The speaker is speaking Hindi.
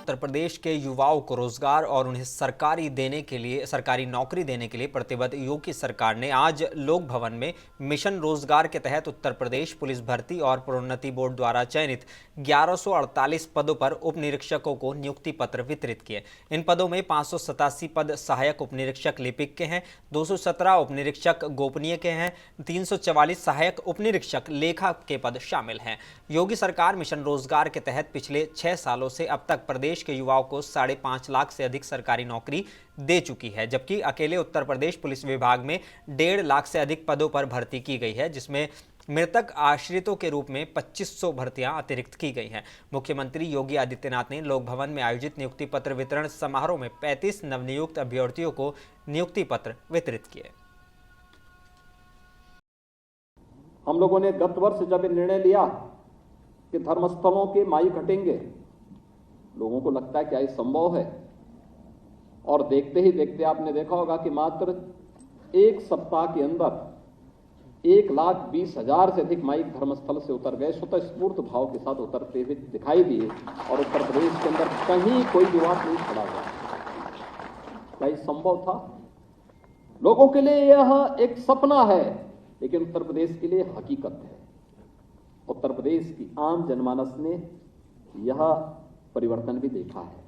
उत्तर प्रदेश के युवाओं को रोजगार और उन्हें सरकारी नौकरी देने के लिए प्रतिबद्ध योगी सरकार ने आज लोक भवन में मिशन रोजगार के तहत उत्तर प्रदेश पुलिस भर्ती और प्रोन्नति बोर्ड द्वारा चयनित 1148 पदों पर उप निरीक्षकों को नियुक्ति पत्र वितरित किए। इन पदों में 587 पद सहायक उप निरीक्षक लिपिक के हैं, 217 उप निरीक्षक गोपनीय के हैं, 344 सहायक उप निरीक्षक लेखा के पद शामिल हैं। योगी सरकार मिशन रोजगार के तहत पिछले 6 सालों से अब तक प्रदेश के युवाओं को 5.5 लाख से अधिक सरकारी नौकरी दे चुकी है, जबकि अकेले उत्तर प्रदेश पुलिस विभाग में 1.5 लाख से अधिक पदों पर भर्ती की गई है, जिसमें मृतक आश्रितों के रूप में 2500 भर्तियां अतिरिक्त की गई हैं। मुख्यमंत्री योगी आदित्यनाथ ने लोक भवन में आयोजित नियुक्ति पत्र वितरण समारोह में 35 नवनियुक्त अभ्यर्थियों को नियुक्ति पत्र वितरित किए। हम लोगों ने गत वर्ष जब निर्णय लिया कि धर्मस्थलों के माइक हटेंगे, लोगों को लगता है क्या ये संभव है? और देखते ही देखते आपने देखा होगा कि मात्र 1 सप्ताह के अंदर 1,20,000 से अधिक माइक धर्मस्थल से उतर गए, स्वतः स्फूर्त भाव के साथ उतरते हुए दिखाई दिए और उत्तर प्रदेश के अंदर कहीं कोई विवाद नहीं खड़ा हुआ। क्या ये संभव था? लोगों के लिए यह एक सपना है, लेकिन उत्तर प्रदेश के लिए हकीकत है। उत्तर प्रदेश की आम जनमानस ने यह परिवर्तन भी देखा है।